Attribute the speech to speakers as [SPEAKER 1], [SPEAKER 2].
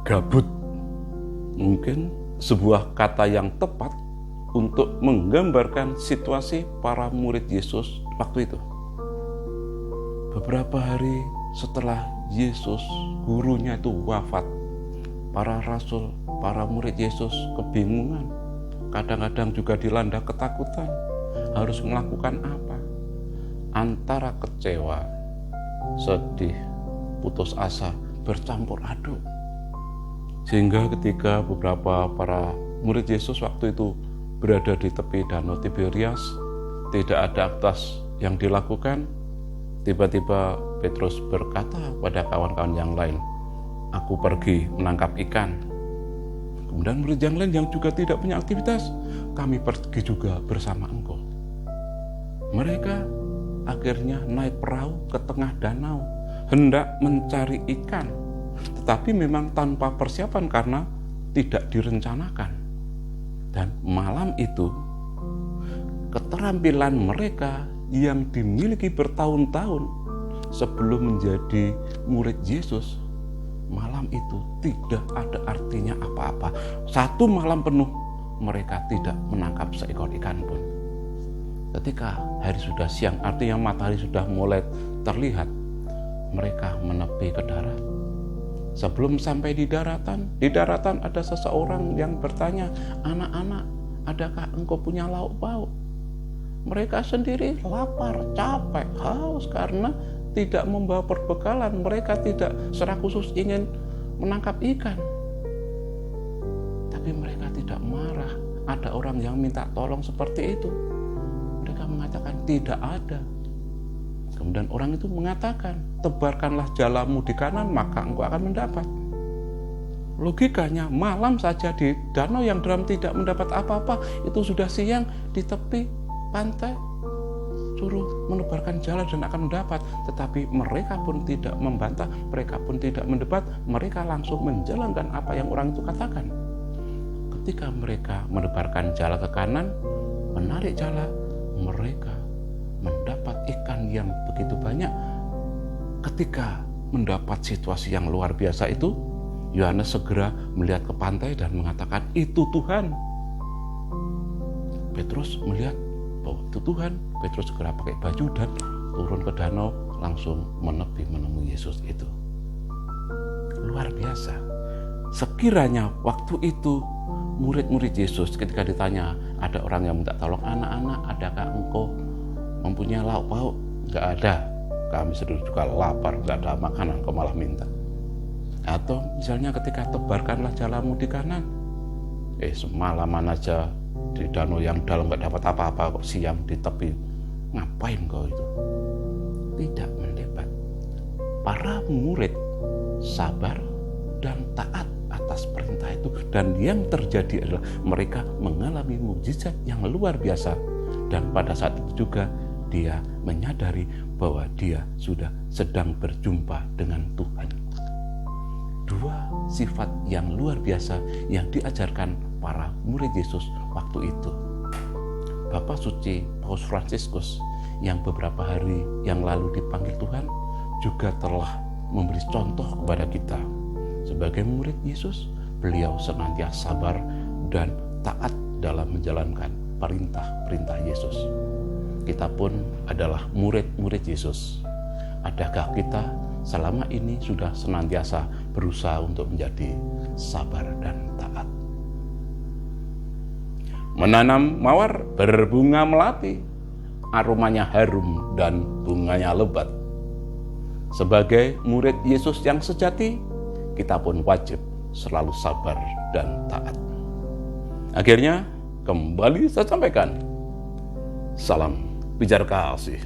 [SPEAKER 1] gabut. Mungkin sebuah kata yang tepat untuk menggambarkan situasi para murid Yesus waktu itu. Beberapa hari setelah Yesus, gurunya itu wafat, para rasul, para murid Yesus kebingungan. Kadang-kadang juga dilanda ketakutan. Harus melakukan apa? Antara kecewa, sedih, putus asa, bercampur aduk. Sehingga ketika beberapa para murid Yesus waktu itu berada di tepi danau Tiberias, tidak ada aktivitas yang dilakukan, tiba-tiba Petrus berkata pada kawan-kawan yang lain, "Aku pergi menangkap ikan." Kemudian murid yang lain yang juga tidak punya aktivitas, "Kami pergi juga bersama engkau." Mereka akhirnya naik perahu ke tengah danau, hendak mencari ikan, tetapi memang tanpa persiapan karena tidak direncanakan. Dan malam itu, keterampilan mereka yang dimiliki bertahun-tahun sebelum menjadi murid Yesus, malam itu tidak ada artinya apa-apa. Satu malam penuh mereka tidak menangkap seekor ikan pun. Ketika hari sudah siang, artinya matahari sudah mulai terlihat, mereka menepi ke darat. Sebelum sampai di daratan ada seseorang yang bertanya, "Anak-anak, adakah engkau punya lauk pauk?" Mereka sendiri lapar, capek, haus karena tidak membawa perbekalan. Mereka tidak secara khusus ingin menangkap ikan. Tapi mereka tidak marah. Ada orang yang minta tolong seperti itu. Mereka mengatakan tidak ada. Kemudian orang itu mengatakan, "Tebarkanlah jalamu di kanan, maka engkau akan mendapat." Logikanya, malam saja di danau yang dalam tidak mendapat apa-apa, itu sudah siang di tepi pantai, suruh menebarkan jala dan akan mendapat. Tetapi mereka pun tidak membantah, mereka pun tidak mendebat, mereka langsung menjalankan apa yang orang itu katakan. Ketika mereka menebarkan jala ke kanan, menarik jala, mereka mendapat ikan yang begitu banyak. Ketika mendapat situasi yang luar biasa itu, Yohanes segera melihat ke pantai dan mengatakan, "Itu Tuhan." Petrus melihat bahwa itu Tuhan. Petrus segera pakai baju dan turun ke danau, langsung menepi menemui Yesus itu. Luar biasa. Sekiranya waktu itu murid-murid Yesus ketika ditanya, ada orang yang minta tolong, "Anak-anak, adakah engkau mempunyai lauk pauk?" "Enggak ada, kami sendiri juga lapar, enggak ada makanan, kau malah minta." Atau misalnya ketika "Tebarkanlah jalamu di kanan." Semalaman aja di danau yang dalam enggak dapat apa-apa, kok siang di tepi, ngapain kau itu? Tidak mendebat. Para murid sabar dan taat atas perintah itu, dan yang terjadi adalah mereka mengalami mukjizat yang luar biasa. Dan pada saat itu juga dia menyadari bahwa dia sudah sedang berjumpa dengan Tuhan. Dua sifat yang luar biasa yang diajarkan para murid Yesus waktu itu. Bapak Suci Paus Fransiskus yang beberapa hari yang lalu dipanggil Tuhan juga telah memberi contoh kepada kita. Sebagai murid Yesus, beliau senantiasa sabar dan taat dalam menjalankan perintah-perintah Yesus. Kita pun adalah murid-murid Yesus. Adakah kita selama ini sudah senantiasa berusaha untuk menjadi sabar dan taat? Menanam mawar berbunga melati, aromanya harum dan bunganya lebat. Sebagai murid Yesus yang sejati, kita pun wajib selalu sabar dan taat. Akhirnya, kembali saya sampaikan, salam pijar kasih.